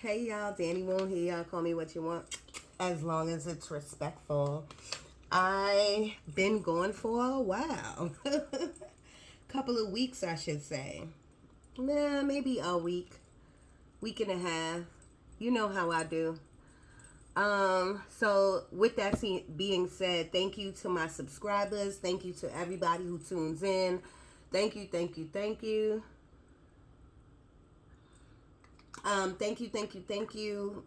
Hey y'all, Danny won't hear y'all. Call me what you want, as long as it's respectful. I been gone for a while, couple of weeks I should say. Nah, maybe a week and a half. You know how I do. So with that being said, thank you to my subscribers. Thank you to everybody who tunes in. Thank you, thank you, thank you. Thank you.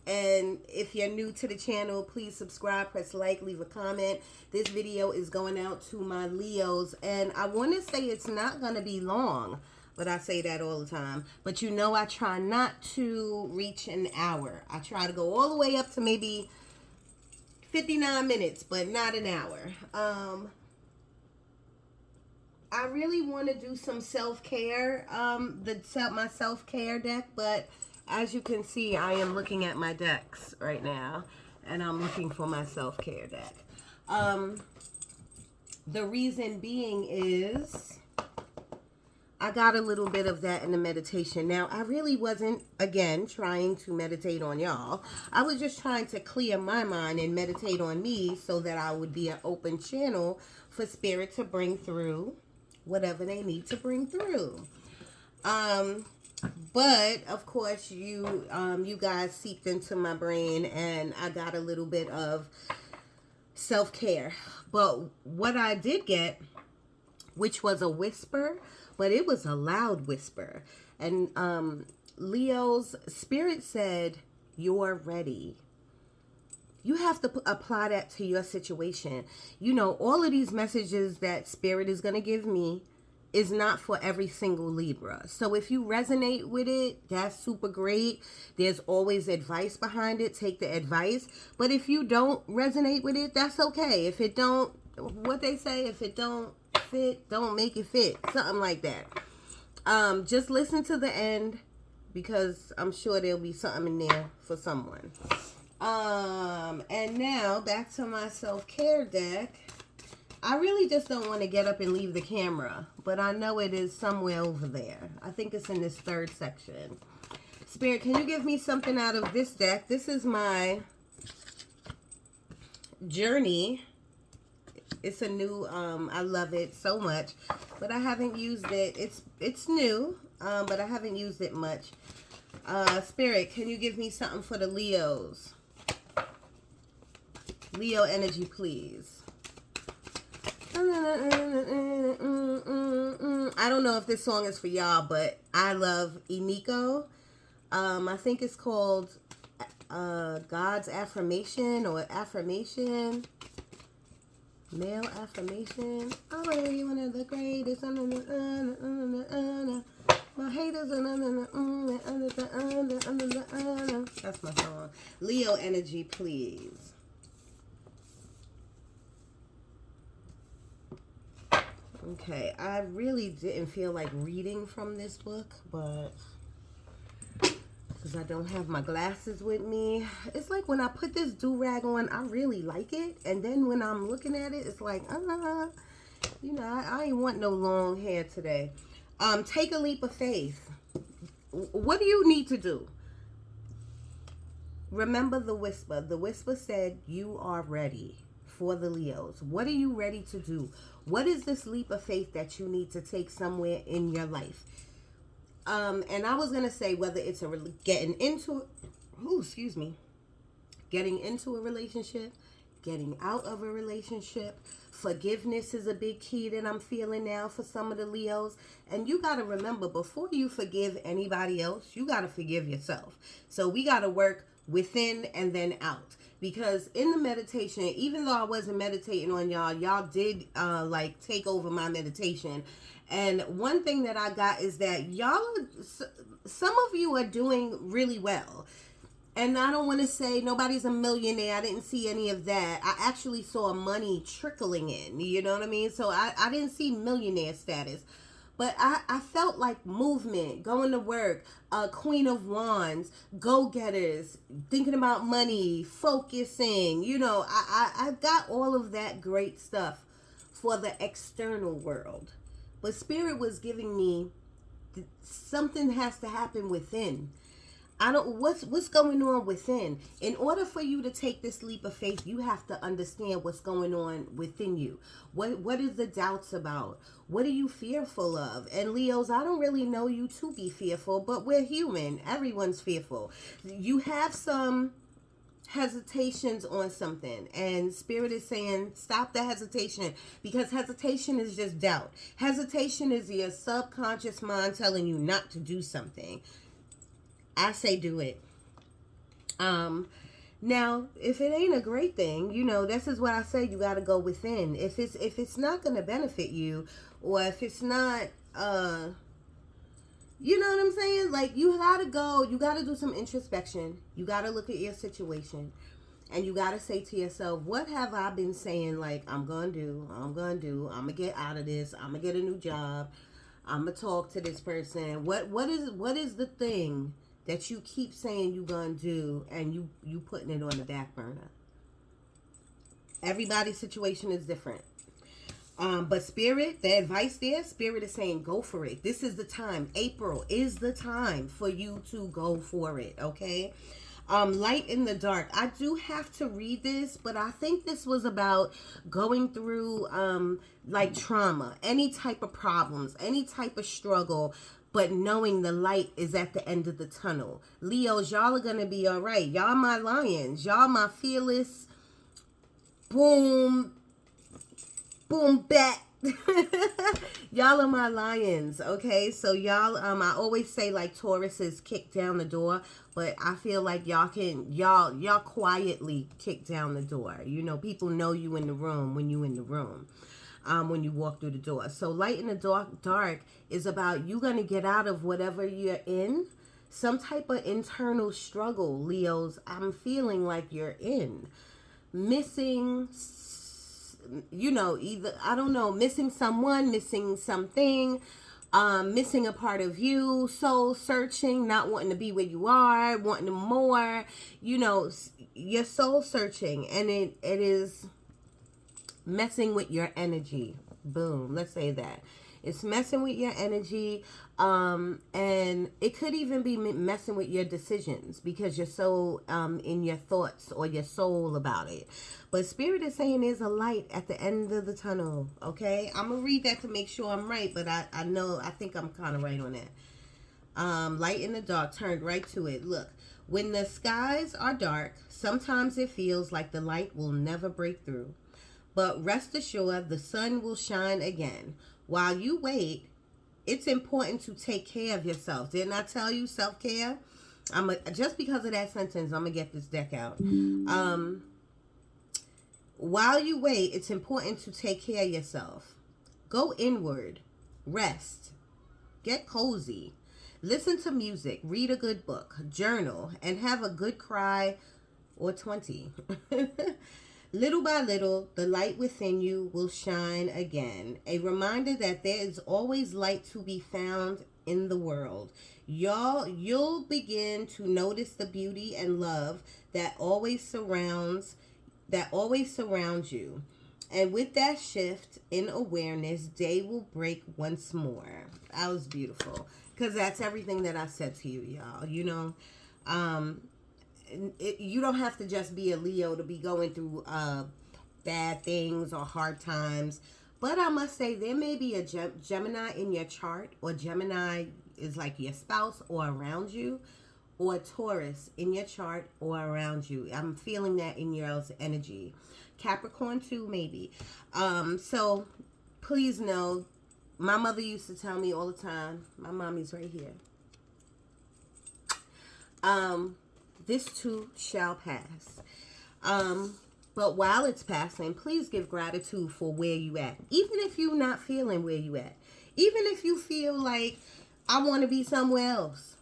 And if you're new to the channel, please subscribe, press like, leave a comment. This video is going out to my Leos. And I want to say it's not going to be long, but I say that all the time. But you know I try not to reach an hour. I try to go all the way up to maybe 59 minutes, but not an hour. I really want to do some self-care, my self-care deck, but as you can see, I am looking at my decks right now, and I'm looking for my self-care deck. The reason being is I got a little bit of that in the meditation. Now, I really wasn't, again, trying to meditate on y'all. I was just trying to clear my mind and meditate on me so that I would be an open channel for spirit to bring through whatever they need to bring through. But of course you guys seeped into my brain and I got a little bit of self-care. But what I did get, which was a whisper, but it was a loud whisper. And Leo's spirit said, "You're ready." You have to apply that to your situation. You know, all of these messages that Spirit is going to give me is not for every single Libra. So if you resonate with it, that's super great. There's always advice behind it. Take the advice. But if you don't resonate with it, that's okay. If it don't, what they say, if it don't fit, don't make it fit. Something like that. Just listen to the end because I'm sure there'll be something in there for someone. And now back to my self-care deck. I really just don't want to get up and leave the camera, but I know it is somewhere over there. I think it's in this third section. Spirit, can you give me something out of this deck? This is my journey. It's a new, I love it so much, but I haven't used it. It's new, but I haven't used it much. Spirit, can you give me something for the Leos? Leo energy, please. I don't know if this song is for y'all, but I love Iniko. I think it's called God's Affirmation or Affirmation. Male Affirmation. I'm really one of the greatest. My haters are That's my song. Leo energy, please. Okay, I really didn't feel like reading from this book, but because I don't have my glasses with me. It's like when I put this do-rag on, I really like it. And then when I'm looking at it, it's like, you know, I ain't want no long hair today. Take a leap of faith. What do you need to do? Remember the whisper. The whisper said, you are ready for the Leos. What are you ready to do? What is this leap of faith that you need to take somewhere in your life? And I was going to say whether it's getting into a relationship, getting out of a relationship. Forgiveness is a big key that I'm feeling now for some of the Leos. And you got to remember, before you forgive anybody else, you got to forgive yourself. So we got to work within and then out. Because in the meditation, even though I wasn't meditating on y'all, y'all did like take over my meditation. And one thing that I got is that some of you are doing really well. And I don't want to say nobody's a millionaire. I didn't see any of that. I actually saw money trickling in. You know what I mean? So I didn't see millionaire status. But I felt like movement, going to work, Queen of Wands, go-getters, thinking about money, focusing. You know, I got all of that great stuff for the external world. But Spirit was giving me something has to happen within. what's going on within. In order for you to take this leap of faith, you have to understand what's going on within you. What is the doubts about? What are you fearful of? And Leos, I don't really know you to be fearful, but we're human. Everyone's fearful. You have some hesitations on something, and Spirit is saying stop the hesitation, because hesitation is just doubt. Hesitation is your subconscious mind telling you not to do something. I say do it. Now, if it ain't a great thing, this is what I say, you got to go within. If it's not going to benefit you, or if it's not, you know what I'm saying? Like, you got to do some introspection. You got to look at your situation, and you got to say to yourself, what have I been saying? Like, I'm going to do, I'm going to get out of this. I'm going to get a new job. I'm going to talk to this person. What is the thing that you keep saying you're going to do, and you putting it on the back burner? Everybody's situation is different. But Spirit, the advice there, Spirit is saying go for it. This is the time. April is the time for you to go for it, okay? Light in the dark. I do have to read this, but I think this was about going through like trauma, any type of problems, any type of struggle, but knowing the light is at the end of the tunnel. Leos, y'all are going to be all right. Y'all my lions. Y'all my fearless, boom bat. Y'all are my lions, okay? So y'all, I always say like Taurus is kick down the door, but I feel like y'all quietly kick down the door. People know you in the room when you in the room. When you walk through the door. So light in the dark is about you going to get out of whatever you're in. Some type of internal struggle, Leos, I'm feeling like you're in. Missing, either, I don't know, missing someone, missing something, missing a part of you, soul searching, not wanting to be where you are, wanting more, you're soul searching, and it is messing with your energy. Boom. Let's say that. It's messing with your energy. And it could even be messing with your decisions, because you're so in your thoughts or your soul about it. But Spirit is saying there's a light at the end of the tunnel. Okay. I'm going to read that to make sure I'm right, but I think I'm kind of right on that. Light in the dark, turned right to it. Look, when the skies are dark, sometimes it feels like the light will never break through. But rest assured, the sun will shine again. While you wait, it's important to take care of yourself. Didn't I tell you self-care? Just because of that sentence, I'm going to get this deck out. While you wait, it's important to take care of yourself. Go inward. Rest. Get cozy. Listen to music. Read a good book. Journal. And have a good cry or 20. Little by little, the light within you will shine again. A reminder that there is always light to be found in the world. You'll begin to notice the beauty and love that always surrounds you. And with that shift in awareness, day will break once more. That was beautiful. Because that's everything that I said to you, y'all. You don't have to just be a Leo to be going through bad things or hard times. But I must say, there may be a Gemini in your chart, or Gemini is like your spouse or around you, or Taurus in your chart or around you. I'm feeling that in your energy. Capricorn too, maybe. So please know, my mother used to tell me all the time, my mommy's right here, this too shall pass. But while it's passing, please give gratitude for where you at. Even if you're not feeling where you at. Even if you feel like, I want to be somewhere else.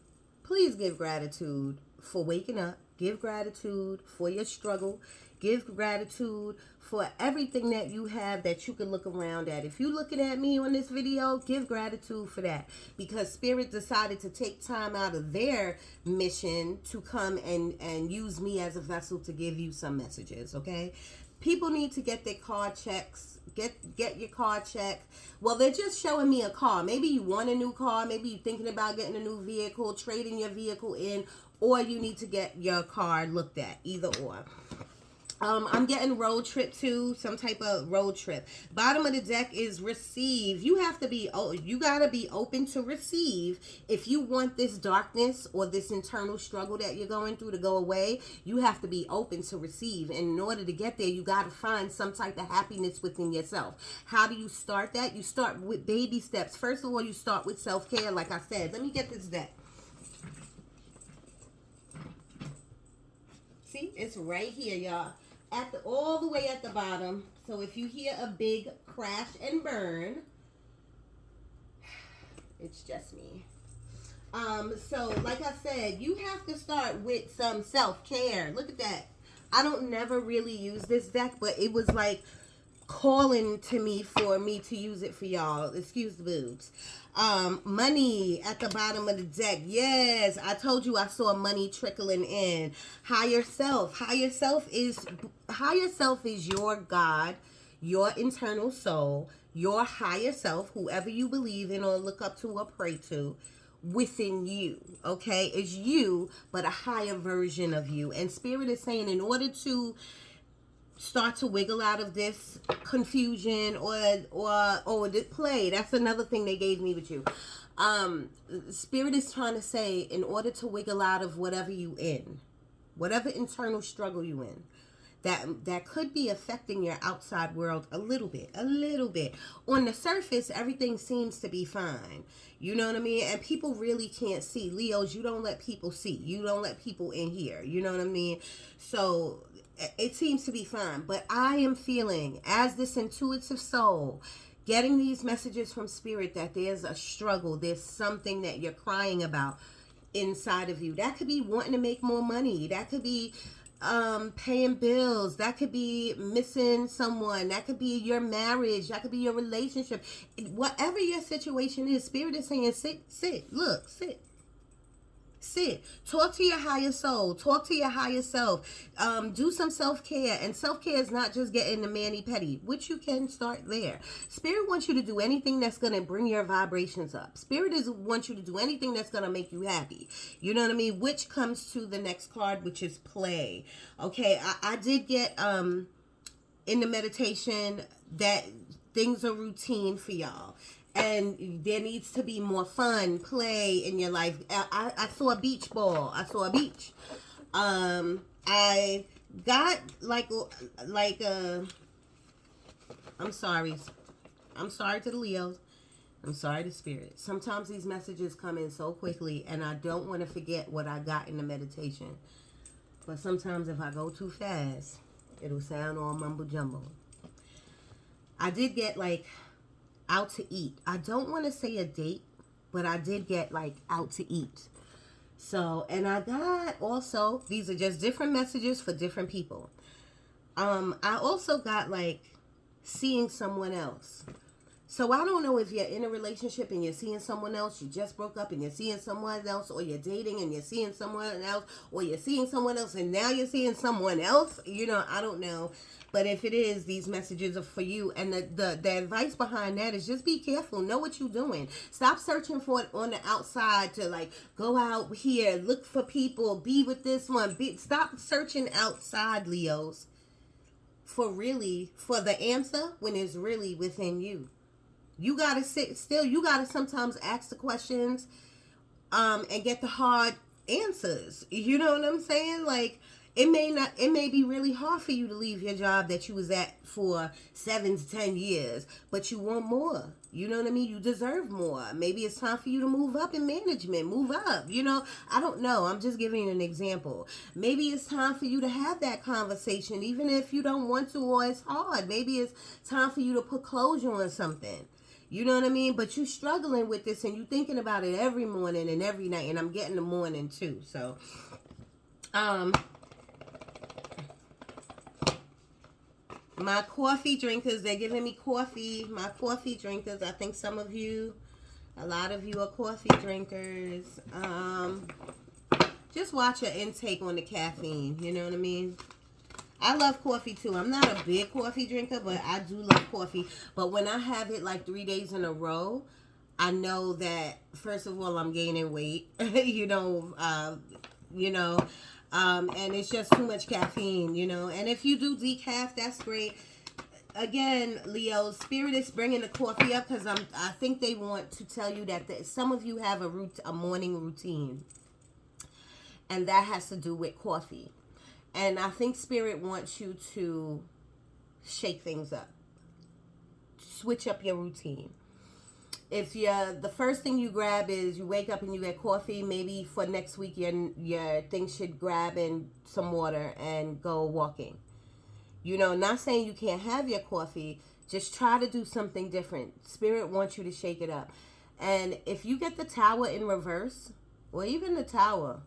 Please give gratitude for waking up. Give gratitude for your struggle. Give gratitude for everything that you have that you can look around at. If you're looking at me on this video, give gratitude for that. Because Spirit decided to take time out of their mission to come and use me as a vessel to give you some messages, okay? People need to get their car checks. Get your car checked. Well, they're just showing me a car. Maybe you want a new car. Maybe you're thinking about getting a new vehicle, trading your vehicle in, or you need to get your card looked at, either or. I'm getting road trip too, some type of road trip. Bottom of the deck is receive. You have to be, you gotta be open to receive. If you want this darkness or this internal struggle that you're going through to go away, you have to be open to receive. And in order to get there, you gotta find some type of happiness within yourself. How do you start that? You start with baby steps. First of all, you start with self-care, like I said. Let me get this deck. See, it's right here, y'all. All the way at the bottom. So if you hear a big crash and burn, it's just me. So like I said, you have to start with some self-care. Look at that. I don't never really use this deck, but it was like calling to me for me to use it for y'all. Excuse the boobs. Money at the bottom of the deck. Yes, I told you I saw money trickling in. Higher self. Higher self is your God, your internal soul, your higher self, whoever you believe in or look up to or pray to, within you. Okay, it's you, but a higher version of you. And Spirit is saying, in order to start to wiggle out of this confusion or this play, that's another thing they gave me with you. Spirit is trying to say, in order to wiggle out of whatever you in, whatever internal struggle you in, that could be affecting your outside world a little bit. On the surface, everything seems to be fine. You know what I mean? And people really can't see. Leos, you don't let people see. You don't let people in here. You know what I mean? So it seems to be fine. But I am feeling, as this intuitive soul, getting these messages from Spirit that there's a struggle. There's something that you're crying about inside of you. That could be wanting to make more money. That could be paying bills. That could be missing someone. That could be your marriage. That could be your relationship. Whatever your situation is, Spirit is saying, sit. Talk to your higher soul. Talk to your higher self. Do some self-care. And self-care is not just getting the mani-pedi, which you can start there. Spirit wants you to do anything that's going to bring your vibrations up. Spirit wants you to do anything that's going to make you happy. You know what I mean? Which comes to the next card, which is play. Okay, I did get in the meditation that things are routine for y'all. And there needs to be more fun, play in your life. I saw a beach ball. I saw a beach. I got I'm sorry. I'm sorry to the Leos. I'm sorry to Spirit. Sometimes these messages come in so quickly and I don't want to forget what I got in the meditation. But sometimes if I go too fast, it'll sound all mumble jumble. I did get out to eat. I don't want to say a date, but I did get out to eat. So, and I got also, these are just different messages for different people. I also got seeing someone else. So I don't know if you're in a relationship and you're seeing someone else, you just broke up and you're seeing someone else, or you're dating and you're seeing someone else, or you're seeing someone else and now you're seeing someone else. I don't know. But if it is, these messages are for you. And the advice behind that is just be careful. Know what you're doing. Stop searching for it on the outside to go out here, look for people, be with this one. Stop searching outside, Leos, for the answer when it's really within you. You got to sit still. You got to sometimes ask the questions and get the hard answers. You know what I'm saying? It may be really hard for you to leave your job that you was at for 7 to 10 years, but you want more. You know what I mean? You deserve more. Maybe it's time for you to move up in management, move up. I don't know. I'm just giving you an example. Maybe it's time for you to have that conversation, even if you don't want to or it's hard. Maybe it's time for you to put closure on something. You know what I mean? But you're struggling with this and you're thinking about it every morning and every night. And I'm getting the morning too. So, my coffee drinkers, they're giving me coffee. My coffee drinkers, I think a lot of you are coffee drinkers. Just watch your intake on the caffeine. You know what I mean? I love coffee too. I'm not a big coffee drinker, but I do love coffee. But when I have it 3 days in a row, I know that, first of all, I'm gaining weight. you know. And it's just too much caffeine, you know. And if you do decaf, that's great. Again, Leo, Spirit is bringing the coffee up because I think they want to tell you that some of you have a morning routine, and that has to do with coffee. And I think Spirit wants you to shake things up, switch up your routine. If the first thing you grab is you wake up and you get coffee, maybe for next week your thing should grab in some water and go walking. You know, not saying you can't have your coffee, just try to do something different. Spirit wants you to shake it up. And if you get the tower in reverse, or even the tower,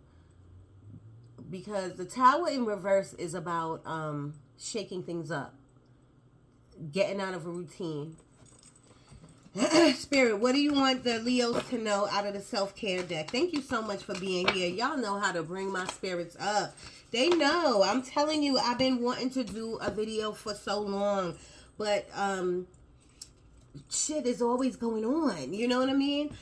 because the tower in reverse is about shaking things up, getting out of a routine. Spirit, what do you want the Leos to know out of the self-care deck? Thank you so much for being here. Y'all know how to bring my spirits up. They know. I'm telling you, I've been wanting to do a video for so long. But shit is always going on. You know what I mean?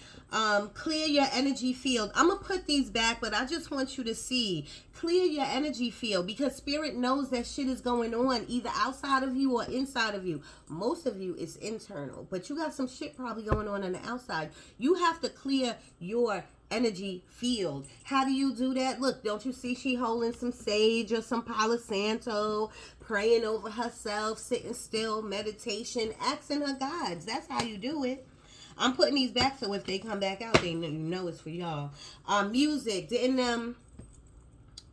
Clear your energy field. I'm going to put these back, but I just want you to see. Clear your energy field because Spirit knows that shit is going on either outside of you or inside of you. Most of you is internal, but you got some shit probably going on the outside. You have to clear your energy field. How do you do that? Look, don't you see she holding some sage or some Palo Santo, praying over herself, sitting still, meditation, asking her gods. That's how you do it. I'm putting these back so if they come back out, they know it's for y'all. Music. Didn't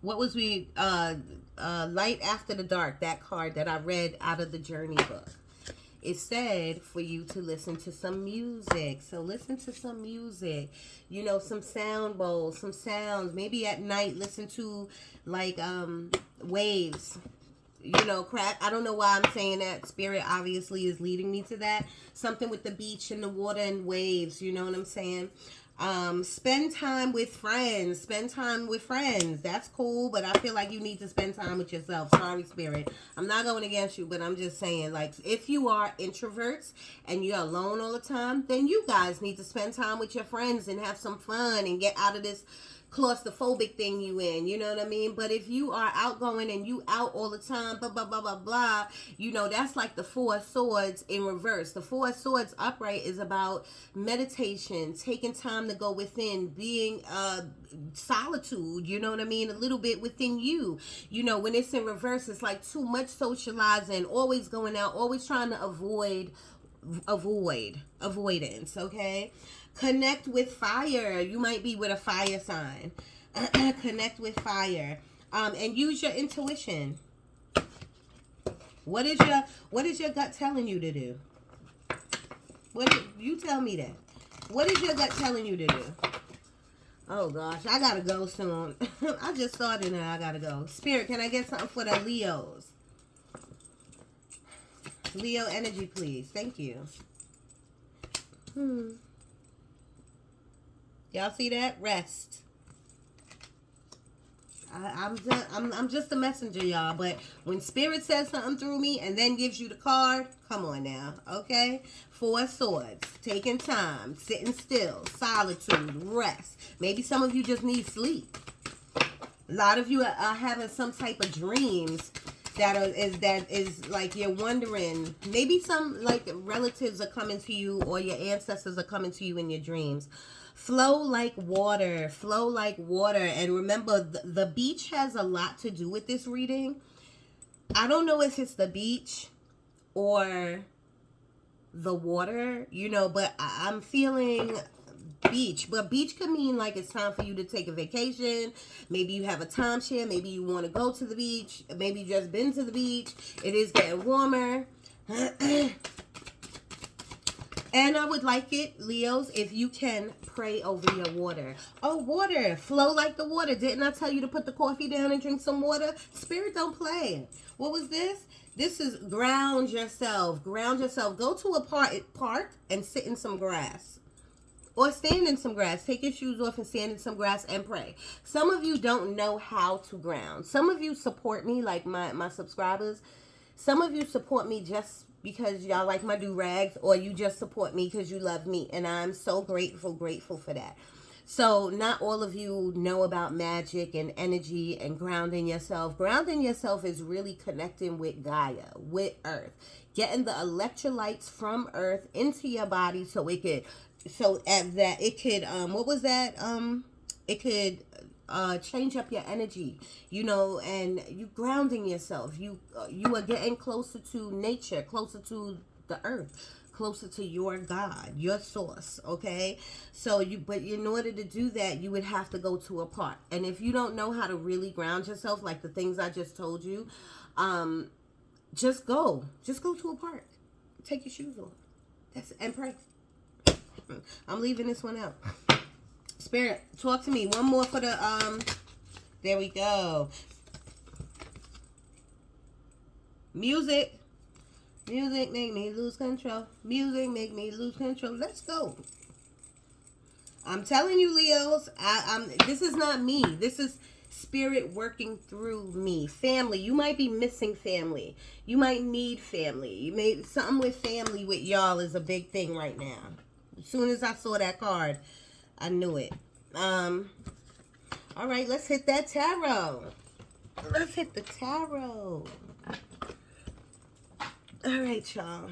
what was we Light After the Dark, that card that I read out of the Journey book. It said for you to listen to some music. So listen to some music. You know, some sound bowls, some sounds. Maybe at night listen to like waves. You know, crack. I don't know why I'm saying that. Spirit obviously is leading me to that. Something with the beach and the water and waves. You know what I'm saying? Spend time with friends. Spend time with friends. That's cool, but I feel like you need to spend time with yourself. Sorry, Spirit. I'm not going against you, but I'm just saying, like, if you are introverts and you're alone all the time, then you guys need to spend time with your friends and have some fun and get out of this claustrophobic thing you in, you know what I mean? But if you are outgoing and you out all the time, blah, blah, blah, blah, blah, you know, that's like the Four of Swords in reverse. The Four of Swords upright is about meditation, taking time to go within, being solitude, you know what I mean? A little bit within you. You know, when it's in reverse, it's like too much socializing, always going out, always trying to avoidance, okay? Connect with fire. You might be with a fire sign. Connect with fire. And use your intuition. What is your gut telling you to do? You tell me that. What is your gut telling you to do? Oh gosh, I gotta go soon. I just started and I gotta go. Spirit, can I get something for the Leos? Leo energy, please. Thank you. Y'all see that? Rest. I'm just a messenger, y'all. But when Spirit says something through me and then gives you the card, come on now, okay? Four of Swords, taking time, sitting still, solitude, rest. Maybe some of you just need sleep. A lot of you are having some type of dreams that is like you're wondering. Maybe some like relatives are coming to you or your ancestors are coming to you in your dreams. Flow like water. Flow like water. And remember, the beach has a lot to do with this reading. I don't know if it's the beach or the water, you know, but I'm feeling beach. But beach could mean like it's time for you to take a vacation. Maybe you have a timeshare. Maybe you want to go to the beach. Maybe you just been to the beach. It is getting warmer. And I would like it, Leos, if you can pray over your water. Oh, water. Flow like the water. Didn't I tell you to put the coffee down and drink some water? Spirit, don't play. What was this? This is ground yourself. Ground yourself. Go to a park and sit in some grass. Or stand in some grass. Take your shoes off and stand in some grass and pray. Some of you don't know how to ground. Some of you support me, like my subscribers. Some of you support me just because y'all like my do-rags, or you just support me because you love me. And I'm so grateful for that. So not all of you know about magic and energy and grounding yourself. Grounding yourself is really connecting with Gaia, with Earth, getting the electrolytes from Earth into your body so it could, so at that it could, what was that? It could change up your energy, you know, and you grounding yourself. You are getting closer to nature, closer to the earth, closer to your God, your source, okay? So but in order to do that, you would have to go to a park. And if you don't know how to really ground yourself, like the things I just told you, just go to a park, take your shoes off, and pray. I'm leaving this one out. Spirit, talk to me. One more for the, there we go. Music. Music make me lose control. Music make me lose control. Let's go. I'm telling you, Leos, this is not me. This is spirit working through me. Family. You might be missing family. You might need family. You may, something with family with y'all is a big thing right now. As soon as I saw that card, I knew it. All right, let's hit that tarot. Let's hit the tarot. All right, y'all.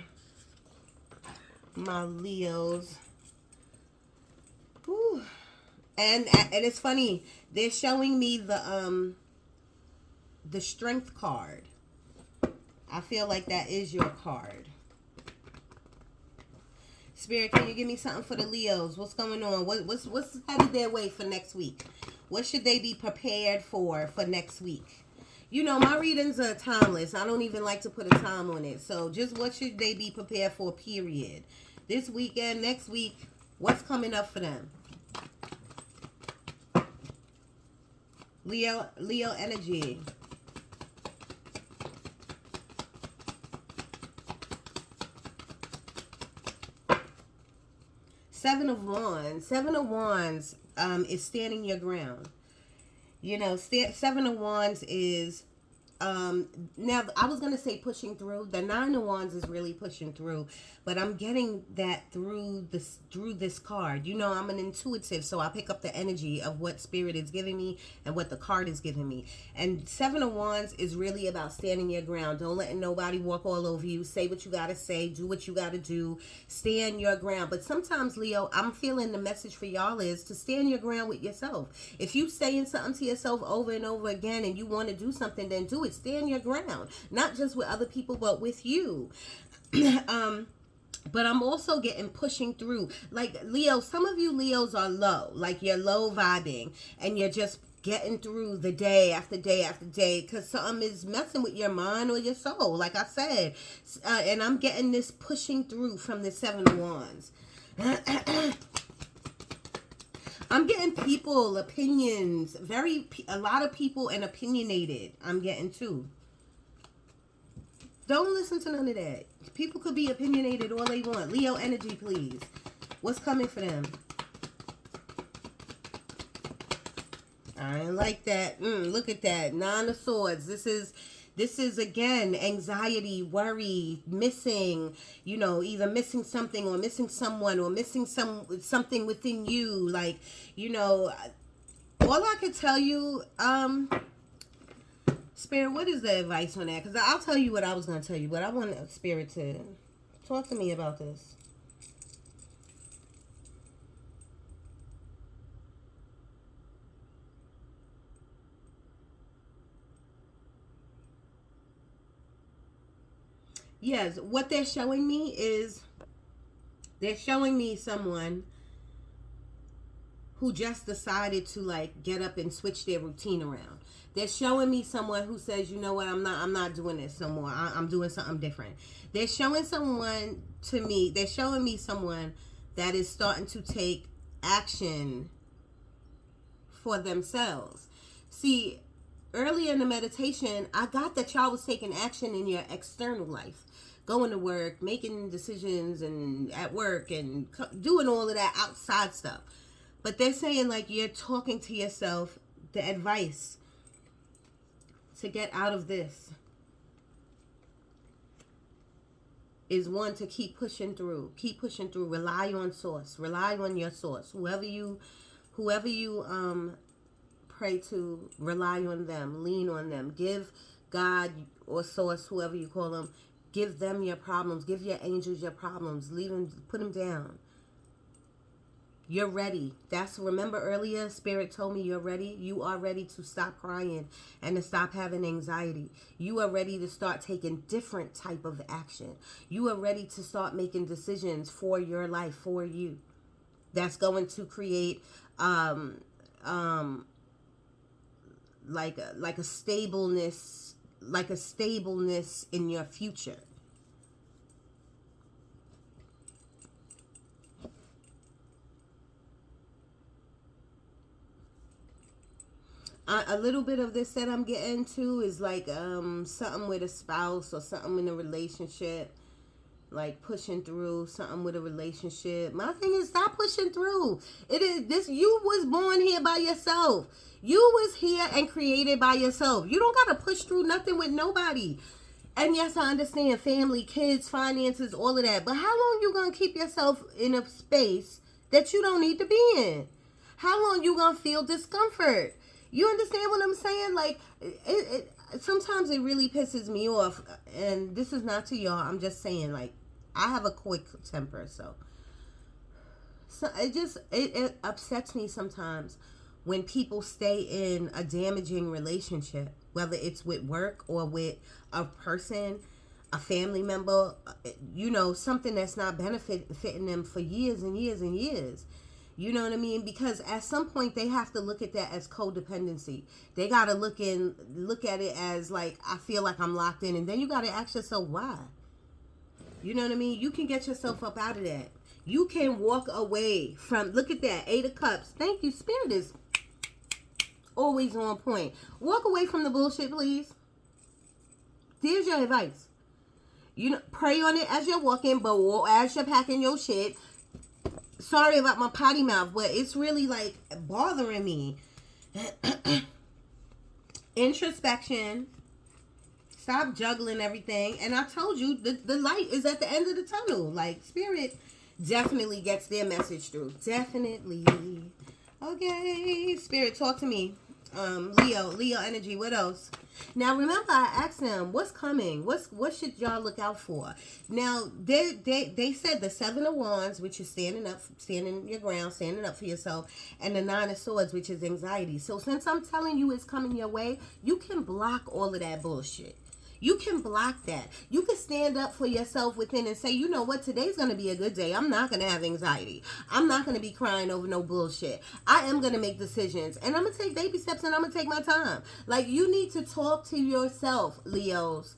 My Leos. Whew. And it's funny. They're showing me the strength card. I feel like that is your card. Spirit, can you give me something for the Leos? What's going on? What's headed their way for next week? What should they be prepared for next week? You know, my readings are timeless. I don't even like to put a time on it. So just what should they be prepared for, period? This weekend, next week, what's coming up for them? Leo energy. Seven of Wands. Seven of Wands is standing your ground. You know, Seven of Wands is, now I was going to say pushing through. The Nine of Wands is really pushing through. But I'm getting that through this card. You know, I'm an intuitive, so I pick up the energy of what Spirit is giving me and what the card is giving me. And Seven of Wands is really about standing your ground. Don't let nobody walk all over you. Say what you got to say. Do what you got to do. Stand your ground. But sometimes, Leo, I'm feeling the message for y'all is to stand your ground with yourself. If you saying something to yourself over and over again and you want to do something, then do it. Stand your ground. Not just with other people, but with you. But I'm also getting pushing through. Like, Leo, some of you Leos are low. Like, you're low vibing. And you're just getting through the day after day after day. Because something is messing with your mind or your soul. Like I said. And I'm getting this pushing through from the Seven of Wands. I'm getting people, opinions. A lot of people and opinionated. I'm getting too. Don't listen to none of that. People could be opinionated all they want. Leo energy, please. What's coming for them? I ain't like that. Look at that. Nine of Swords. This is again anxiety, worry, missing. You know, either missing something or missing someone or missing something within you. Like, you know, all I could tell you, Spirit, what is the advice on that? Because I'll tell you what I was going to tell you, but I want Spirit to talk to me about this. Yes, what they're showing me is they're showing me someone who just decided to like get up and switch their routine around. They're showing me someone who says, you know what, I'm not doing this no more. I'm doing something different. They're showing someone to me. They're showing me someone that is starting to take action for themselves. See, earlier in the meditation, I got that y'all was taking action in your external life. Going to work, making decisions and at work and doing all of that outside stuff. But they're saying like you're talking to yourself, the advice to get out of this is one, to keep pushing through, rely on source, rely on your source, whoever you Whoever you pray to, rely on them, lean on them, give God or source, whoever you call them, give them your problems, give your angels your problems, leave them, put them down. You're ready. Remember earlier, Spirit told me you're ready. You are ready to stop crying and to stop having anxiety. You are ready to start taking different type of action. You are ready to start making decisions for your life, for you. That's going to create like a stableness in your future. A little bit of this that I'm getting to is like something with a spouse or something in a relationship, like pushing through something with a relationship. My thing is, stop pushing through. It is this. You was born here by yourself. You was here and created by yourself. You don't gotta push through nothing with nobody. And yes, I understand family, kids, finances, all of that. But how long you gonna keep yourself in a space that you don't need to be in? How long you gonna feel discomfort? You understand what I'm saying? Like, sometimes it really pisses me off. And this is not to y'all. I'm just saying, like, I have a quick temper. So it upsets me sometimes when people stay in a damaging relationship, whether it's with work or with a person, a family member, something that's not benefiting them for years and years and years. You know what I mean? Because at some point they have to look at that as codependency. They got to look at it as like, I feel like I'm locked in. And then you got to ask yourself, why? You know what I mean? You can get yourself up out of that. You can walk away from, look at that, 8 of Cups. Thank you. Spirit is always on point. Walk away from the bullshit, please. There's your advice. Pray on it as you're walking, but as you're packing your shit. Sorry about my potty mouth, but it's really like bothering me. Introspection. Stop juggling everything. And I told you the light is at the end of the tunnel. Like, Spirit definitely gets their message through. Definitely. Okay, Spirit, talk to me. Leo energy. What else? Now, remember, I asked them, what's coming? What should y'all look out for? Now, they said the 7 of Wands, which is standing your ground, standing up for yourself, and the 9 of Swords, which is anxiety. So, since I'm telling you it's coming your way, you can block all of that bullshit. You can block that. You can stand up for yourself within and say, you know what, today's going to be a good day. I'm not going to have anxiety. I'm not going to be crying over no bullshit. I am going to make decisions. And I'm going to take baby steps and I'm going to take my time. Like, you need to talk to yourself, Leos.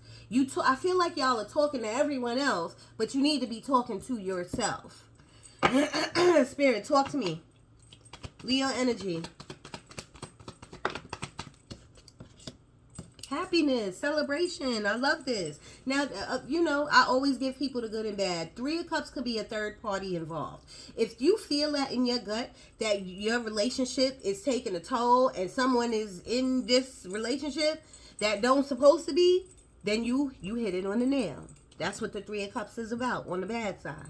I feel like y'all are talking to everyone else, but you need to be talking to yourself. Spirit, talk to me. Leo energy. Happiness, celebration. I love this. Now, I always give people the good and bad. 3 of Cups could be a third party involved. If you feel that in your gut that your relationship is taking a toll and someone is in this relationship that don't supposed to be, then you hit it on the nail. That's what the 3 of Cups is about on the bad side.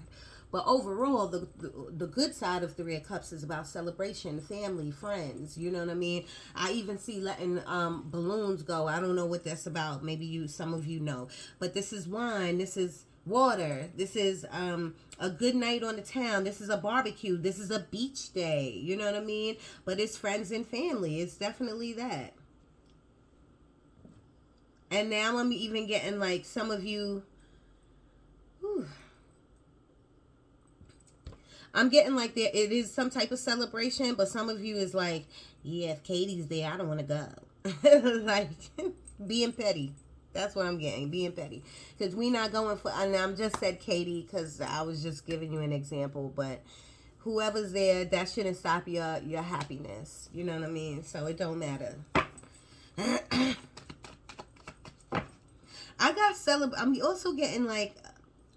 But overall, the good side of 3 of Cups is about celebration, family, friends. You know what I mean? I even see letting balloons go. I don't know what that's about. Maybe some of you know. But this is wine. This is water. This is a good night on the town. This is a barbecue. This is a beach day. You know what I mean? But it's friends and family. It's definitely that. And now I'm even getting like some of you... Whew, I'm getting like it is some type of celebration, but some of you is like, yeah, if Katie's there, I don't want to go. Like, being petty. That's what I'm getting, being petty. Because we not going for, and I'm just said Katie because I was just giving you an example, but whoever's there, that shouldn't stop your happiness. You know what I mean? So it don't matter. I'm also getting like,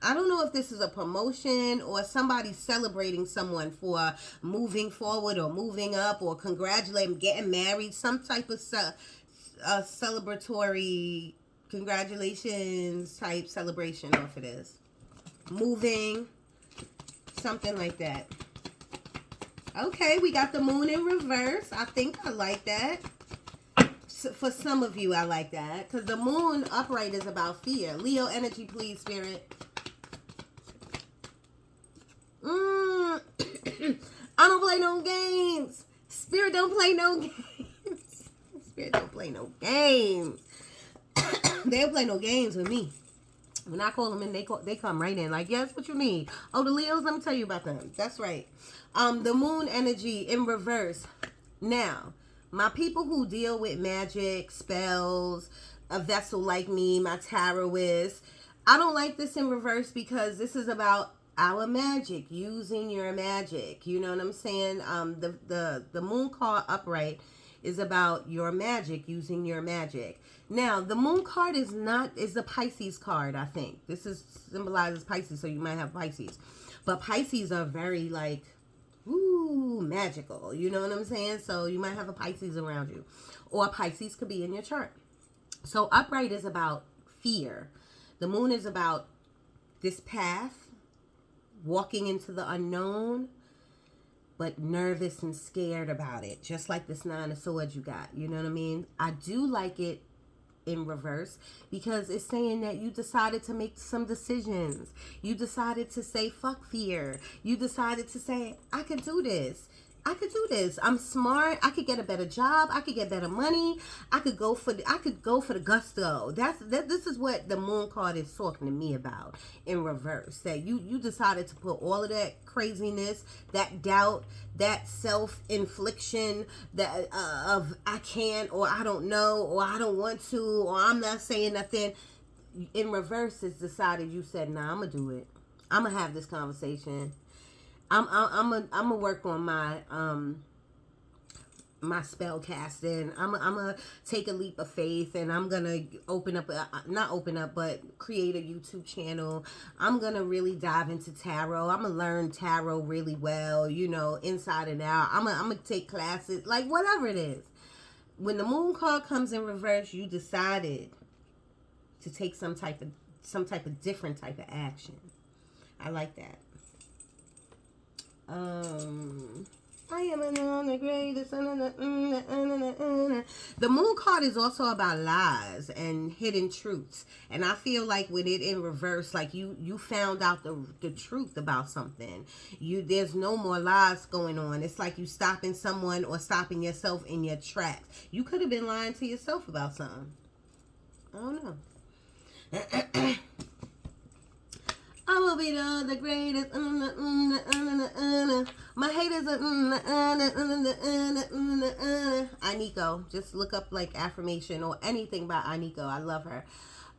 I don't know if this is a promotion or somebody celebrating someone for moving forward or moving up or congratulating, getting married, some type of celebratory congratulations type celebration, or if it is moving, something like that. Okay, we got the moon in reverse. I think I like that. For some of you, I like that. Because the moon upright is about fear. Leo energy, please, Spirit. I don't play no games. Spirit don't play no games. Spirit don't play no games. They don't play no games with me. When I call them in, they come right in. Like, yes, what you need? Oh, the Leos, let me tell you about them. That's right. The moon energy in reverse. Now, my people who deal with magic, spells, a vessel like me, my tarot is, I don't like this in reverse because this is about our magic, using your magic. You know what I'm saying? The moon card upright is about your magic, using your magic. Now, the moon card is the Pisces card, I think. This symbolizes Pisces, so you might have Pisces. But Pisces are very like, ooh, magical. You know what I'm saying? So you might have a Pisces around you. Or Pisces could be in your chart. So upright is about fear. The moon is about this path, walking into the unknown, but nervous and scared about it. Just like this 9 of Swords you got. You know what I mean? I do like it in reverse because it's saying that you decided to make some decisions. You decided to say fuck fear. You decided to say I could do this. I could do this. I'm smart. I could get a better job. I could get better money. I could go for the gusto. This is what the moon card is talking to me about in reverse. That you decided to put all of that craziness, that doubt, that self-infliction, that of I can't, or I don't know, or I don't want to, or I'm not saying nothing. In reverse, it's decided you said, nah, I'm gonna do it. I'm gonna have this conversation. I'm gonna work on my spell casting. I'm gonna take a leap of faith, and I'm gonna but create a YouTube channel. I'm gonna really dive into tarot. I'm gonna learn tarot really well, you know, inside and out. I'm gonna take classes, like whatever it is. When the moon card comes in reverse, you decided to take some type of different type of action. I like that. I am the greatest. The moon card is also about lies and hidden truths. And I feel like with it in reverse, like you found out the truth about something. There's no more lies going on. It's like you stopping someone or stopping yourself in your tracks. You could have been lying to yourself about something. I don't know. I will be the greatest. My haters are Aniko. Just look up like affirmation or anything by Aniko. I love her.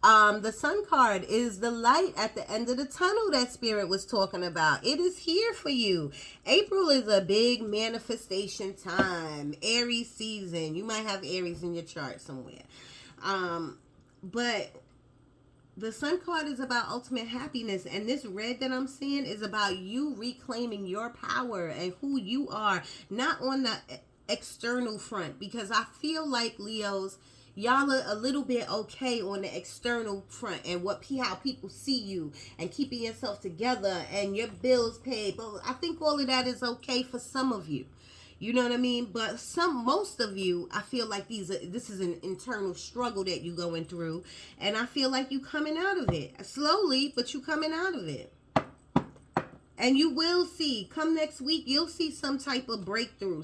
The sun card is the light at the end of the tunnel that Spirit was talking about. It is here for you. April is a big manifestation time. Aries season. You might have Aries in your chart somewhere. But the sun card is about ultimate happiness, and this red that I'm seeing is about you reclaiming your power and who you are, not on the external front, because I feel like Leos, y'all are a little bit okay on the external front and how people see you and keeping yourself together and your bills paid. But I think all of that is okay for some of you. You know what I mean? But most of you, I feel like this is an internal struggle that you going through. And I feel like you coming out of it. Slowly, but you coming out of it. And you will see, come next week, you'll see some type of breakthrough,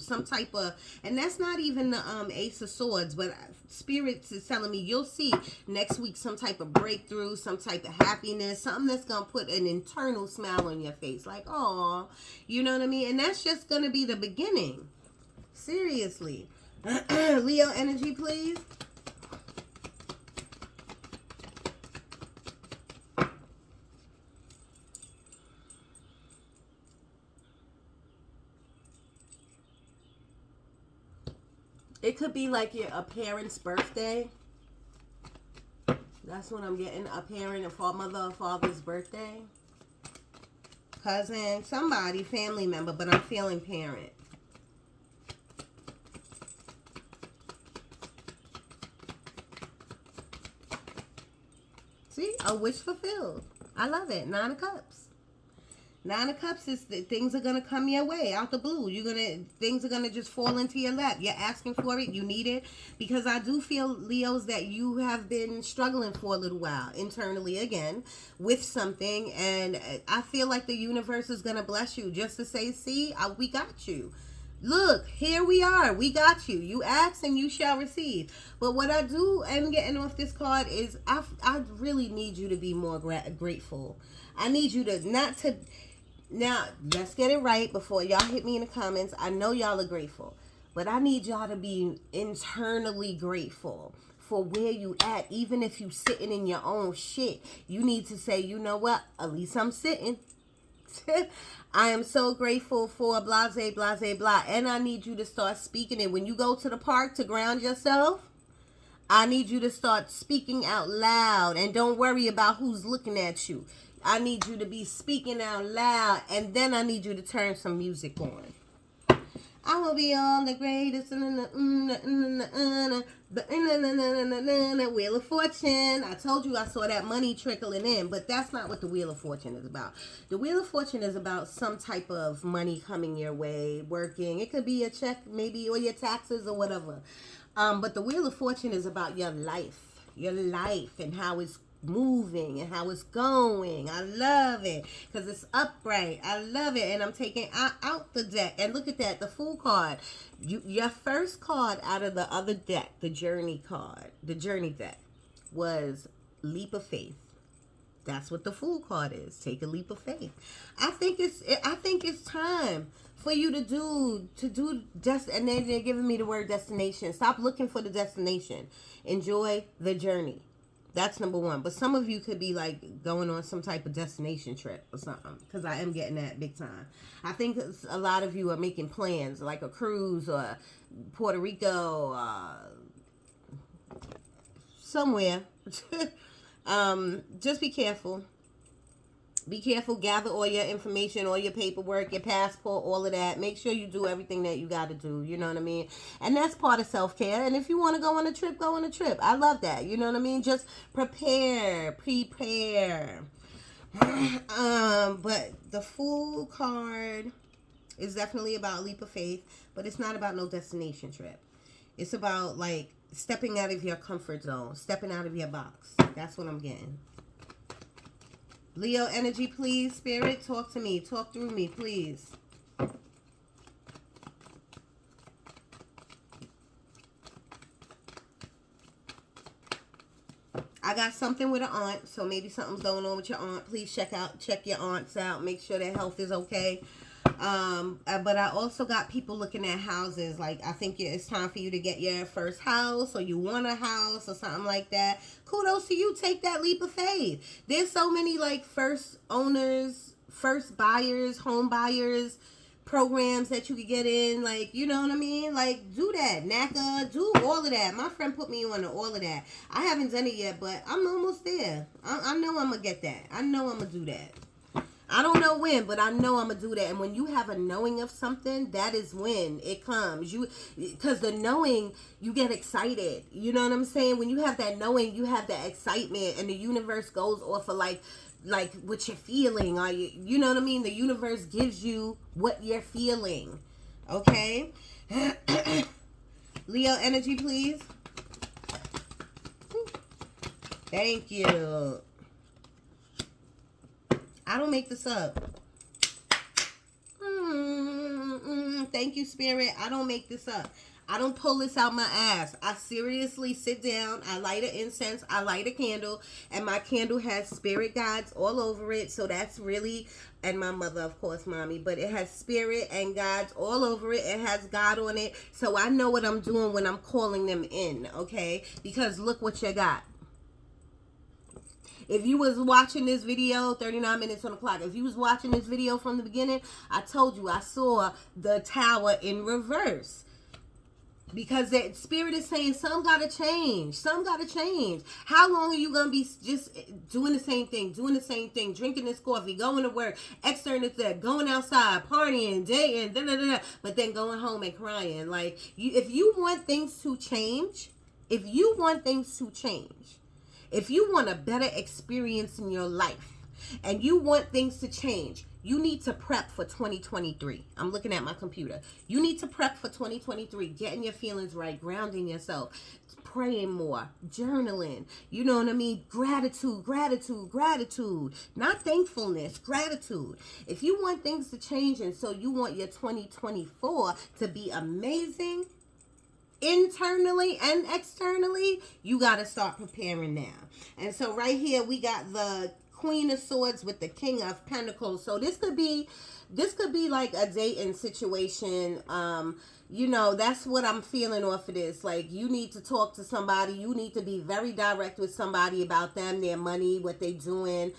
and that's not even the Ace of Swords, but Spirit is telling me you'll see next week some type of breakthrough, some type of happiness, something that's going to put an internal smile on your face. Like, oh, you know what I mean? And that's just going to be the beginning. Seriously. Leo energy, please. It could be like a parent's birthday. That's what I'm getting. A parent, mother or father's birthday. Cousin, somebody, family member, but I'm feeling parent. See, a wish fulfilled. I love it. 9 of Cups. Nine of Cups is that things are gonna come your way out the blue. Things are gonna just fall into your lap. You're asking for it, you need it. Because I do feel, Leos, that you have been struggling for a little while internally again with something, and I feel like the universe is gonna bless you just to say, see, we got you. Look, here we are. We got you. You ask and you shall receive. But what I do am getting off this card is I really need you to be more grateful. I need you to not to. Now, let's get it right before y'all hit me in the comments. I know y'all are grateful, but I need y'all to be internally grateful for where you at. Even if you sitting in your own shit, you need to say, you know what? At least I'm sitting. I am so grateful for blase, blase, blah. And I need you to start speaking it. When you go to the park to ground yourself, I need you to start speaking out loud. And don't worry about who's looking at you. I need you to be speaking out loud, and then I need you to turn some music on. I will be all the greatest. The Wheel of Fortune. I told you I saw that money trickling in, but that's not what the Wheel of Fortune is about. The Wheel of Fortune is about some type of money coming your way, working. It could be a check, maybe, or your taxes or whatever. But the Wheel of Fortune is about your life and how it's moving and how it's going. I love it because it's upright. I love it. And I'm taking out the deck, and look at that, the Fool card. Your first card out of the other deck, the Journey card, the Journey deck, was Leap of Faith. That's what the Fool card is. Take a leap of faith. I think it's time for you to do and then they're giving me the word destination. Stop looking for the destination. Enjoy the journey. That's number one. But some of you could be like going on some type of destination trip or something, because I am getting that big time. I think a lot of you are making plans like a cruise or Puerto Rico, somewhere. Just be careful. Be careful. Gather all your information, all your paperwork, your passport, all of that. Make sure you do everything that you got to do. You know what I mean? And that's part of self-care. And if you want to go on a trip, go on a trip. I love that. You know what I mean? Just prepare. But the Fool card is definitely about leap of faith, but it's not about no destination trip. It's about like stepping out of your comfort zone, stepping out of your box. That's what I'm getting. Leo energy, please. Spirit, talk to me. Talk through me, please. I got something with an aunt, so maybe something's going on with your aunt. Please check your aunts out. Make sure their health is okay. But I also got people looking at houses. Like, I think it's time for you to get your first house, or you want a house or something like that. Kudos to you. Take that leap of faith. There's so many like first owners, first buyers, home buyers programs that you could get in. Like, you know what I mean? Like, do that. NACA, do all of that. My friend put me on to all of that. I haven't done it yet, but I'm almost there. I know I'm going to get that. I know I'm going to do that. I don't know when, but I know I'm going to do that. And when you have a knowing of something, that is when it comes. Because the knowing, you get excited. You know what I'm saying? When you have that knowing, you have that excitement, and the universe goes off of like what you're feeling. Or you know what I mean? The universe gives you what you're feeling. Okay? Leo energy, please. Thank you. I don't make this up. Thank you, Spirit. I don't make this up. I don't pull this out my ass. I seriously sit down. I light an incense. I light a candle. And my candle has spirit guides all over it. So that's really, and my mother, of course, mommy. But it has spirit and guides all over it. It has God on it. So I know what I'm doing when I'm calling them in. Okay? Because look what you got. If you was watching this video, 39 minutes on the clock, if you was watching this video from the beginning, I told you I saw the tower in reverse. Because that spirit is saying some gotta change. Some gotta change. How long are you gonna be just doing the same thing, drinking this coffee, going to work, external that, going outside, partying, dating, but then going home and crying? Like, if you want things to change, if you want a better experience in your life, and you want things to change, you need to prep for 2023. I'm looking at my computer. You need to prep for 2023, getting your feelings right, grounding yourself, praying more, journaling. You know what I mean? Gratitude, gratitude, gratitude. Not thankfulness, gratitude. If you want things to change, and so you want your 2024 to be amazing, internally and externally, you got to start preparing now. And so right here we got the Queen of Swords with the King of Pentacles. So this could be like a dating situation. You know, that's what I'm feeling off of this. Like, you need to talk to somebody. You need to be very direct with somebody about them, their money, what they doing,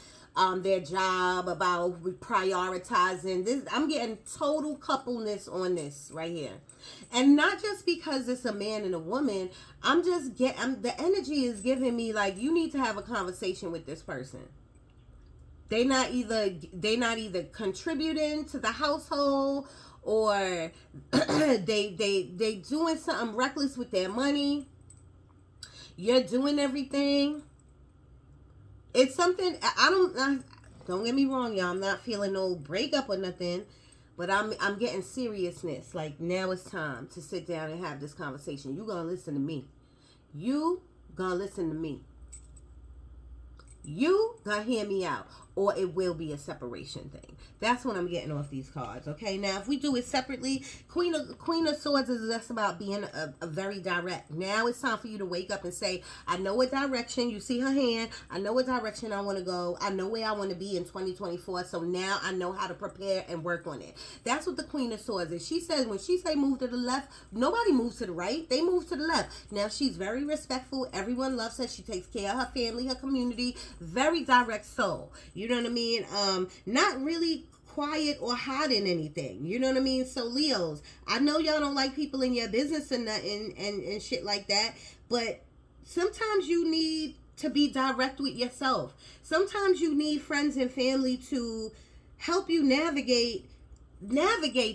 their job, about prioritizing this. I'm getting total coupleness on this right here. And not just because it's a man and a woman. The energy is giving me like, you need to have a conversation with this person. They not either contributing to the household, or they doing something reckless with their money. You're doing everything. It's something, don't get me wrong, y'all. I'm not feeling no breakup or nothing, but I'm getting seriousness. Like, now it's time to sit down and have this conversation. You gonna listen to me. You gonna listen to me. You gonna hear me out, or it will be a separation thing. That's what I'm getting off these cards. Okay, now if we do it separately, Queen of Swords is just about being a very direct. Now it's time for you to wake up and say, I know what direction, you see her hand, I know what direction I want to go, I know where I want to be in 2024, so now I know how to prepare and work on it. That's what the Queen of Swords is. She says, when she say move to the left, nobody moves to the right, they move to the left. Now she's very respectful, everyone loves her, she takes care of her family, her community, very direct soul. You know what I mean? Not really quiet or hiding anything. You know what I mean? So Leos, I know y'all don't like people in your business and nothing and shit like that, but sometimes you need to be direct with yourself. Sometimes you need friends and family to help you navigate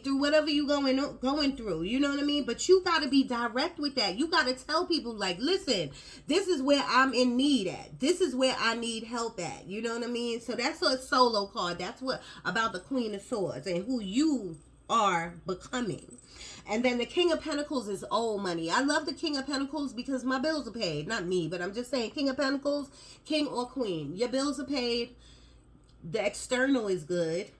through whatever you going through. You know what I mean? But you got to be direct with that. You got to tell people, like, listen, this is where I'm in need at. This is where I need help at. You know what I mean? So that's a solo card. That's what about the Queen of Swords and who you are becoming. And then the King of Pentacles is old money. I love the King of Pentacles because my bills are paid. Not me, but I'm just saying, King of Pentacles, king or queen, your bills are paid. The external is good.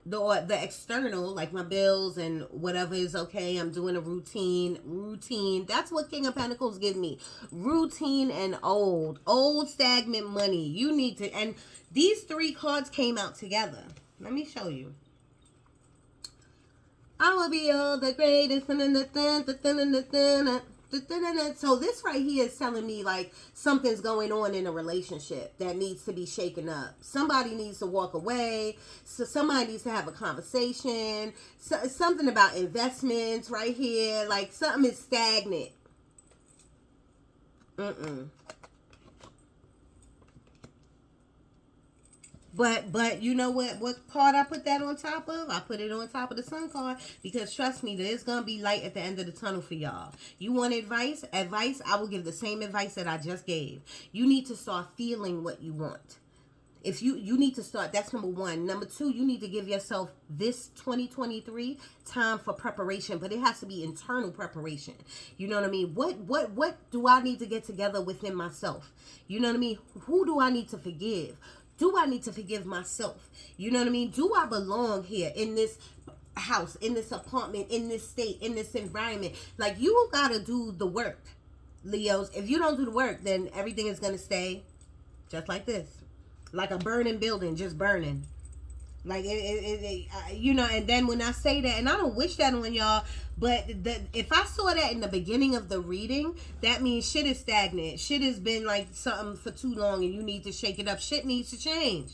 The external, like my bills and whatever is okay. I'm doing a routine. That's what King of Pentacles give me. Routine and old stagnant money. You need to, and these three cards came out together. Let me show you. I will be all the greatest. So this right here is telling me like something's going on in a relationship that needs to be shaken up. Somebody needs to walk away. So somebody needs to have a conversation. Something about investments right here. Like something is stagnant. But you know what card I put that on top of? I put it on top of the Sun card because trust me, there's going to be light at the end of the tunnel for y'all. You want advice? I will give the same advice that I just gave. You need to start feeling what you want. If you need to start, that's number one. Number two, you need to give yourself this 2023 time for preparation, but it has to be internal preparation. You know what I mean? What do I need to get together within myself? You know what I mean? Who do I need to forgive? Do I need to forgive myself? You know what I mean? Do I belong here in this house, in this apartment, in this state, in this environment? Like, you gotta do the work, Leos. If you don't do the work, then everything is gonna stay just like this. Like a burning building, just burning. Like, you know, and then when I say that, and I don't wish that on y'all, but if I saw that in the beginning of the reading, that means shit is stagnant. Shit has been like something for too long and you need to shake it up. Shit needs to change.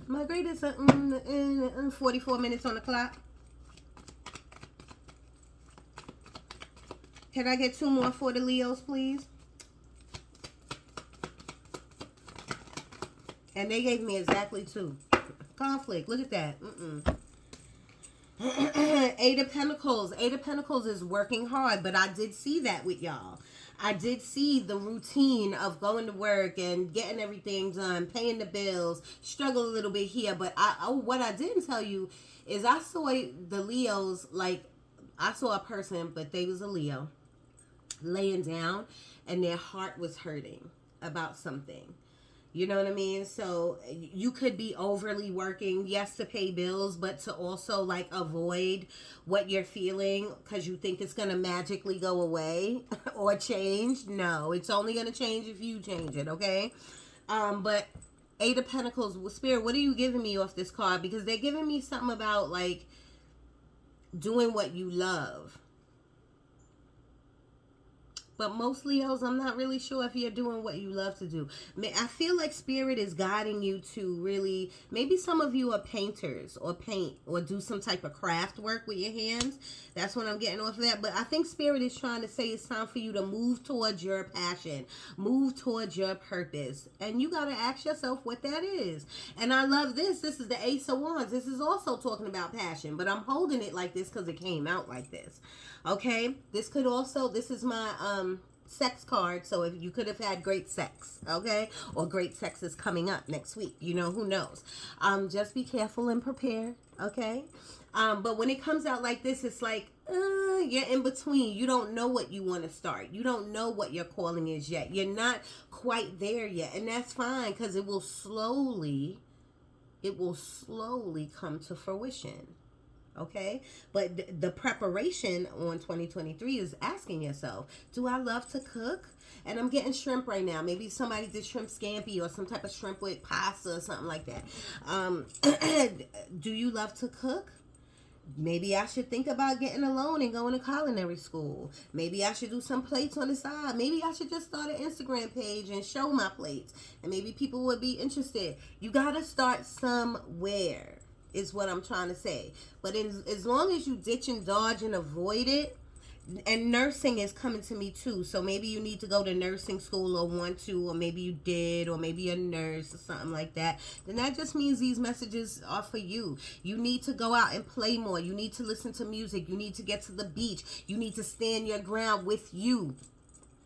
My greatest 44 minutes on the clock. Can I get two more for the Leos, please? And they gave me exactly two. Conflict. Look at that. Eight of Pentacles. Eight of Pentacles is working hard, but I did see that with y'all. I did see the routine of going to work and getting everything done, paying the bills, struggle a little bit here. But what I didn't tell you is I saw the Leos, like, I saw a person, but they was a Leo, laying down and their heart was hurting about something. You know what I mean? So you could be overly working, yes, to pay bills, but to also like avoid what you're feeling because you think it's going to magically go away or change. No, it's only going to change if you change it, okay? But Eight of Pentacles, Spirit, what are you giving me off this card? Because they're giving me something about like doing what you love. But most Leos, I'm not really sure if you're doing what you love to do. I feel like Spirit is guiding you to really, maybe some of you are painters or paint or do some type of craft work with your hands. That's what I'm getting off of that. But I think Spirit is trying to say it's time for you to move towards your passion, move towards your purpose. And you got to ask yourself what that is. And I love this. This is the Ace of Wands. This is also talking about passion, but I'm holding it like this because it came out like this. Okay, this could also, this is my sex card, so if you could have had great sex, okay, or great sex is coming up next week, you know, who knows. Just be careful and prepare, okay. But when it comes out like this, it's like you're in between. You don't know what you want to start. You don't know what your calling is yet. You're not quite there yet, and that's fine because it will slowly come to fruition. Okay, but the preparation on 2023 is asking yourself, do I love to cook? And I'm getting shrimp right now. Maybe somebody did shrimp scampi or some type of shrimp with pasta or something like that. Do you love to cook? Maybe I should think about getting a loan and going to culinary school. Maybe I should do some plates on the side. Maybe I should just start an Instagram page and show my plates, and maybe people would be interested. You got to start somewhere, is what I'm trying to say. But as long as you ditch and dodge and avoid it, and nursing is coming to me too. So maybe you need to go to nursing school or want to, or maybe you did, or maybe a nurse or something like that. Then that just means these messages are for you. You need to go out and play more. You need to listen to music. You need to get to the beach. You need to stand your ground with you.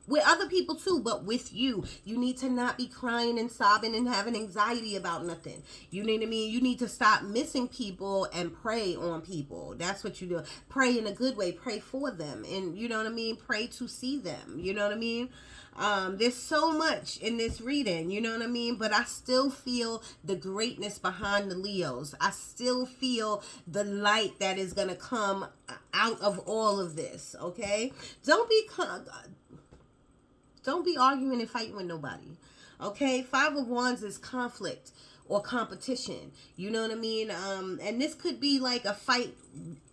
With other people too, but with you. You need to not be crying and sobbing and having anxiety about nothing. You know what I mean? You need to stop missing people and pray on people. That's what you do. Pray in a good way. Pray for them. And you know what I mean? Pray to see them. You know what I mean? There's so much in this reading, you know what I mean? But I still feel the greatness behind the Leos. I still feel the light that is going to come out of all of this, okay? Don't be arguing and fighting with nobody. Okay? Five of Wands is conflict or competition. You know what I mean? And this could be like a fight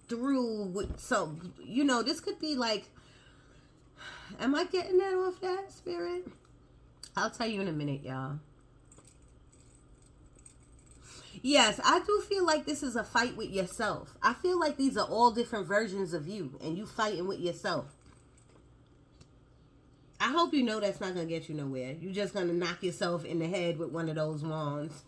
through with some, you know, this could be like, am I getting that off that, Spirit? I'll tell you in a minute, y'all. Yes, I do feel like this is a fight with yourself. I feel like these are all different versions of you, and you fighting with yourself. I hope you know that's not going to get you nowhere. You're just going to knock yourself in the head with one of those wands.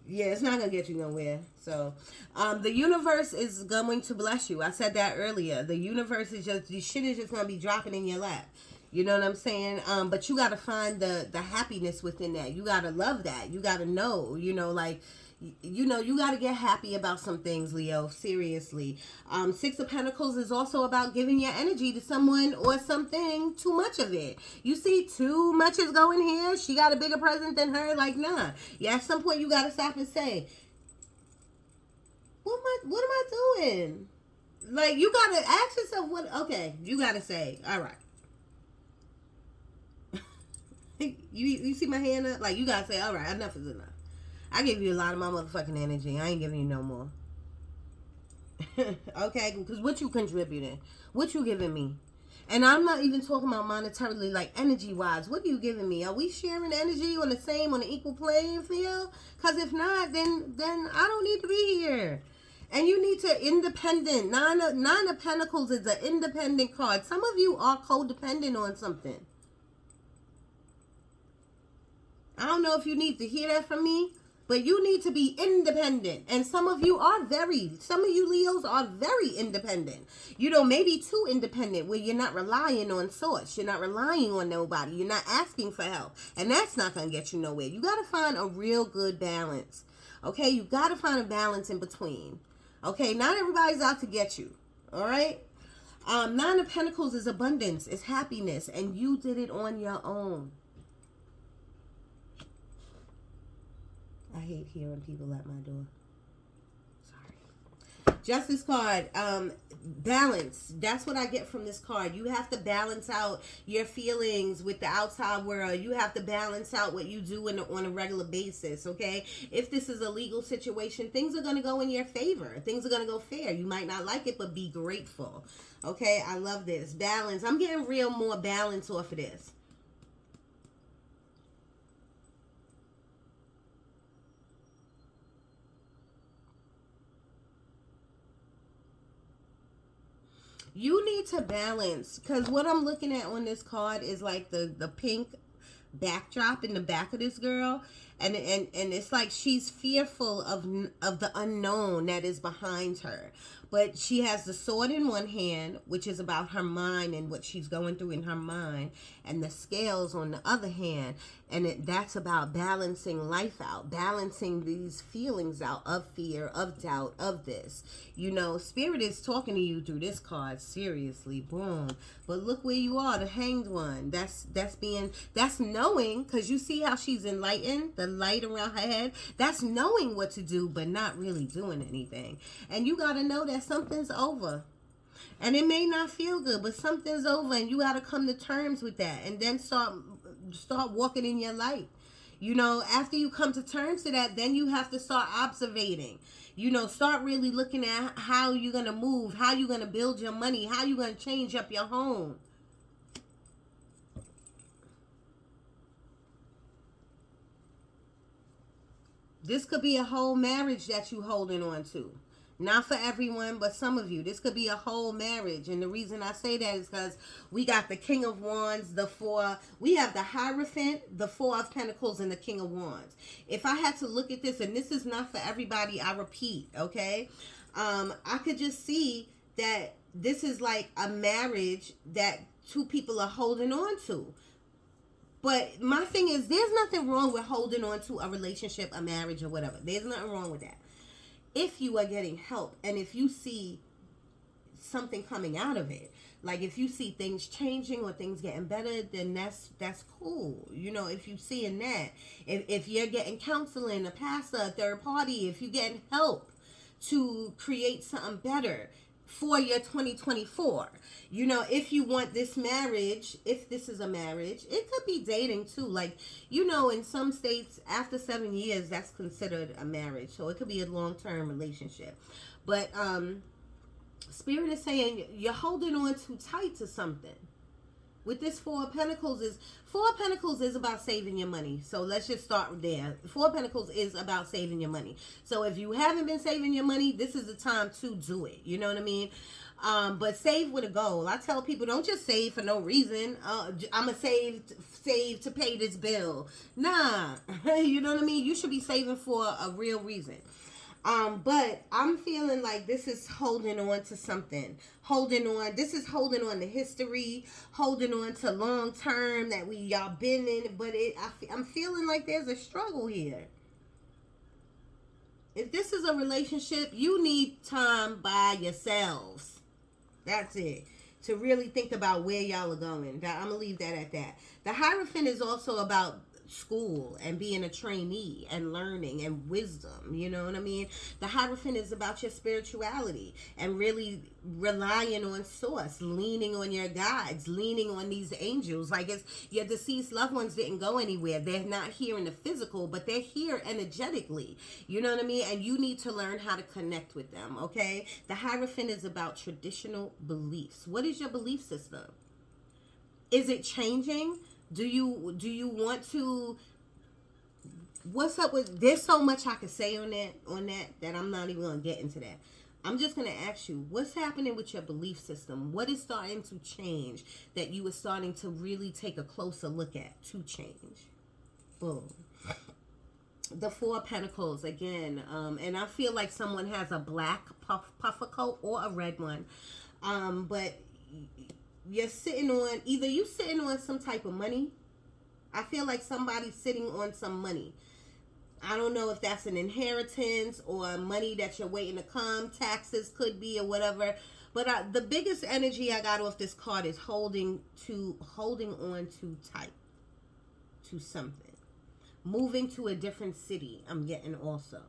Yeah, it's not going to get you nowhere. So, the universe is going to bless you. I said that earlier. The universe is just, the shit is just going to be dropping in your lap. You know what I'm saying? But you got to find the happiness within that. You got to love that. You got to know, you know, like, you know, you got to get happy about some things, Leo. Seriously. Six of Pentacles is also about giving your energy to someone or something. Too much of it. You see, too much is going here. She got a bigger present than her. Like, nah. Yeah, at some point you got to stop and say, what am I doing? Like, you got to ask yourself what, okay, you got to say, all right. you see my hand up? Like, you got to say, all right, enough is enough. I give you a lot of my motherfucking energy. I ain't giving you no more. Okay? Because what you contributing? What you giving me? And I'm not even talking about monetarily, like energy-wise. What are you giving me? Are we sharing energy on an equal playing field? Because if not, then I don't need to be here. And you need to independent. Nine of Pentacles is an independent card. Some of you are codependent on something. I don't know if you need to hear that from me, But you need to be independent. And some of you Leos are very independent. You know, maybe too independent, where you're not relying on source. You're not relying on nobody. You're not asking for help. And that's not going to get you nowhere. You got to find a real good balance. Okay? You got to find a balance in between. Okay? Not everybody's out to get you. All right? Nine of Pentacles is abundance. It's happiness. And you did it on your own. I hate hearing people at my door. Sorry. Justice card. Balance. That's what I get from this card. You have to balance out your feelings with the outside world. You have to balance out what you do on a regular basis, okay? If this is a legal situation, things are going to go in your favor. Things are going to go fair. You might not like it, but be grateful. Okay? I love this. Balance. I'm getting real more balance off of this. You need to balance, because what I'm looking at on this card is like the pink backdrop in the back of this girl, and it's like she's fearful of the unknown that is behind her. But she has the sword in one hand, which is about her mind and what she's going through in her mind, and the scales on the other hand, and that's about balancing life out, balancing these feelings out of fear, of doubt, of this. You know, Spirit is talking to you through this card, seriously, boom. But look where you are, the Hanged One. That's knowing, because you see how she's enlightened, the light around her head. That's knowing what to do, but not really doing anything. And you got to know that something's over. And it may not feel good, but something's over, and you got to come to terms with that, and then start walking in your light. You know, after you come to terms to that, then you have to start observating. You know, start really looking at how you're going to move, how you're going to build your money, how you're going to change up your home. This could be a whole marriage that you're holding on to. Not for everyone, but some of you. This could be a whole marriage. And the reason I say that is because we got the King of Wands, the Four. We have the Hierophant, the Four of Pentacles, and the King of Wands. If I had to look at this, and this is not for everybody, I repeat, okay? I could just see that this is like a marriage that two people are holding on to. But my thing is, there's nothing wrong with holding on to a relationship, a marriage, or whatever. There's nothing wrong with that. If you are getting help, and if you see something coming out of it, like if you see things changing or things getting better, then that's cool. You know, if you're seeing that, if you're getting counseling, a pastor, a third party, if you're getting help to create something better for your 2024, you know, if you want this marriage, if this is a marriage, it could be dating too. Like, you know, in some states, after 7 years, that's considered a marriage. So it could be a long-term relationship. But Spirit is saying you're holding on too tight to something. With this Four of Pentacles is about saving your money. So let's just start there. Four of Pentacles is about saving your money. So if you haven't been saving your money, this is the time to do it. You know what I mean? But save with a goal. I tell people, don't just save for no reason. I'm going to save to pay this bill. Nah. You know what I mean? You should be saving for a real reason. But I'm feeling like this is holding on to something. This is holding on to history, holding on to long term that y'all been in. But I'm feeling like there's a struggle here. If this is a relationship, you need time by yourselves. That's it. To really think about where y'all are going. I'm going to leave that at that. The Hierophant is also about school and being a trainee and learning and wisdom. You know what I mean? The Hierophant is about your spirituality and really relying on source, leaning on your guides, leaning on these angels. Like, it's your deceased loved ones didn't go anywhere. They're not here in the physical, but they're here energetically. You know what I mean? And you need to learn how to connect with them, okay? The Hierophant is about traditional beliefs. What is your belief system? Is it changing? Do you want to? What's up with? There's so much I could say on that I'm not even gonna get into that. I'm just gonna ask you, what's happening with your belief system? What is starting to change that you are starting to really take a closer look at to change? Boom. the Four of Pentacles again. And I feel like someone has a black puffer coat or a red one. But you're sitting on, either you sitting on some type of money. I feel like somebody's sitting on some money. I don't know if that's an inheritance or money that you're waiting to come. Taxes could be or whatever. But the biggest energy I got off this card is holding on too tight to something. Moving to a different city, I'm getting also.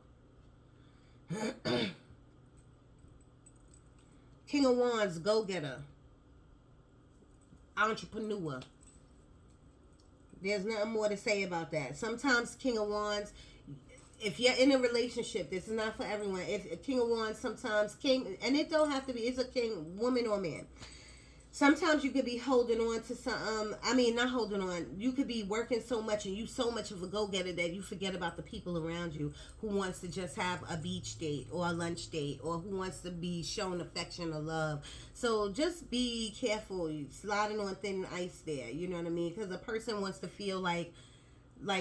King of Wands, go-getter. Entrepreneur. There's nothing more to say about that. Sometimes King of Wands, if you're in a relationship, this is not for everyone. If a King of Wands, sometimes king, and it don't have to be, it's a king, woman or man. Sometimes you could be holding on to some, not holding on. You could be working so much and you so much of a go-getter that you forget about the people around you who wants to just have a beach date or a lunch date or who wants to be shown affection or love. So just be careful. You sliding on thin ice there. You know what I mean? Because a person wants to feel like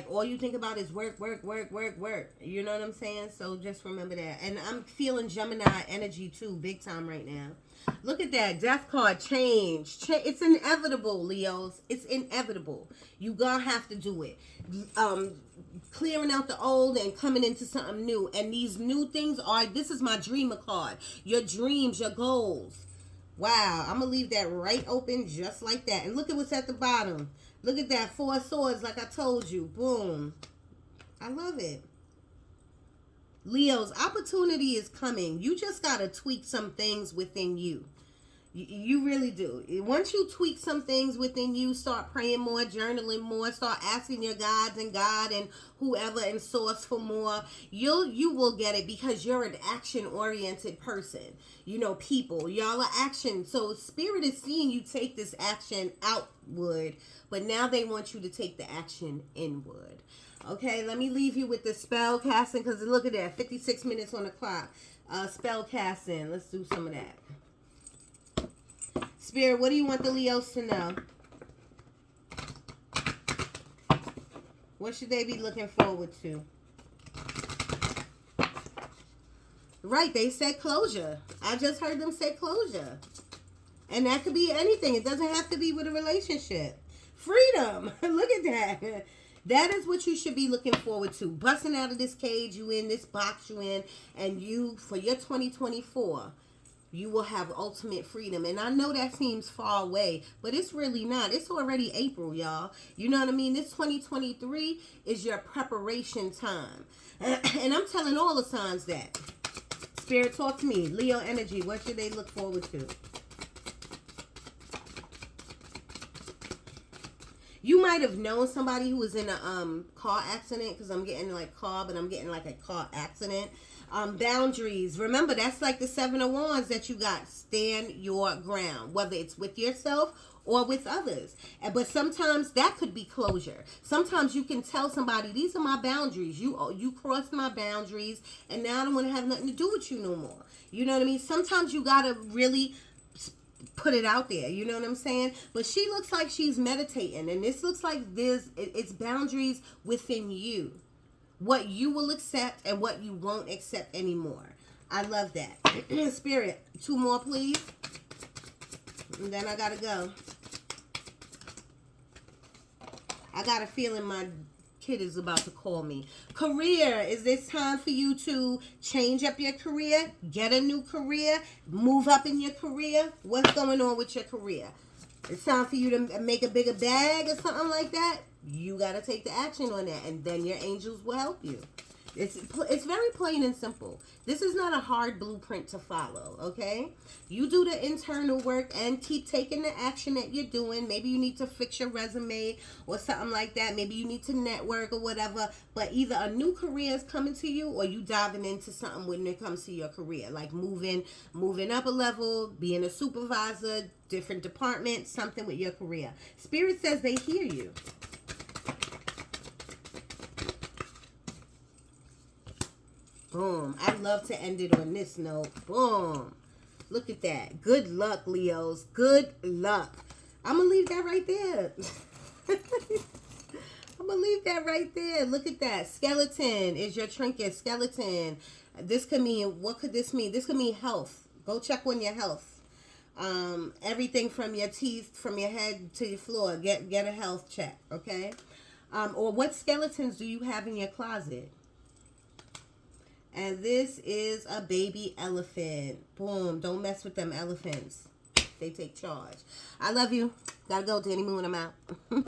all you think about is work, work, work, work, work. You know what I'm saying? So just remember that. And I'm feeling Gemini energy too, big time right now. Look at that death card. Change. It's inevitable, Leos. It's inevitable. You gonna have to do it. Clearing out the old and coming into something new. And these new things are, this is my dreamer card. Your dreams, your goals. Wow. I'm gonna leave that right open just like that. And look at what's at the bottom. Look at that. 4 swords like I told you. Boom. I love it. Leos, opportunity is coming. You just got to tweak some things within you. You really do. Once you tweak some things within you, start praying more, journaling more, start asking your gods and God and whoever and source for more, you will get it because you're an action-oriented person. You know, people, y'all are action. So Spirit is seeing you take this action outward, but now they want you to take the action inward. Okay, let me leave you with the spell casting because look at that, 56 minutes on the clock. Spell casting. Let's do some of that. Spirit, what do you want the Leos to know? What should they be looking forward to? Right, they said closure. I just heard them say closure. And that could be anything. It doesn't have to be with a relationship. Freedom. Look at that. That is what you should be looking forward to. Busting out of this cage you in, this box you in, and you, for your 2024, you will have ultimate freedom. And I know that seems far away, but it's really not. It's already April, y'all. You know what I mean? This 2023 is your preparation time. And I'm telling all the signs that. Spirit, talk to me. Leo energy, what should they look forward to? You might have known somebody who was in a car accident, because I'm getting like car, but I'm getting like a car accident. Boundaries. Remember, that's like the 7 of Wands that you got. Stand your ground, whether it's with yourself or with others. But sometimes that could be closure. Sometimes you can tell somebody, these are my boundaries. You crossed my boundaries, and now I don't want to have nothing to do with you no more. You know what I mean? Sometimes you got to really put it out there, you know what I'm saying? But she looks like she's meditating, and this looks like it's boundaries within you, what you will accept and what you won't accept anymore. I love that. Spirit, 2 more please, and then I gotta go. I got a feeling my kid is about to call me. Career, is this time for you to change up your career, get a new career, move up in your career? What's going on with your career? It's time for you to make a bigger bag or something like that. You got to take the action on that, and then your angels will help you. It's very plain and simple. This is not a hard blueprint to follow, okay? You do the internal work and keep taking the action that you're doing. Maybe you need to fix your resume or something like that. Maybe you need to network or whatever. But either a new career is coming to you or you diving into something when it comes to your career. Like moving up a level, being a supervisor, different department, something with your career. Spirit says they hear you. Boom. I'd love to end it on this note. Boom. Look at that. Good luck, Leos. Good luck. I'm going to leave that right there. I'm I'm gonna leave that right there. Look at that. Skeleton is your trinket. Skeleton. This could mean, what could this mean? This could mean health. Go check on your health. Everything from your teeth, from your head to your floor. Get a health check, okay? Or what skeletons do you have in your closet? And this is a baby elephant. Boom. Don't mess with them elephants. They take charge. I love you. Gotta go, Danny Moon. I'm out.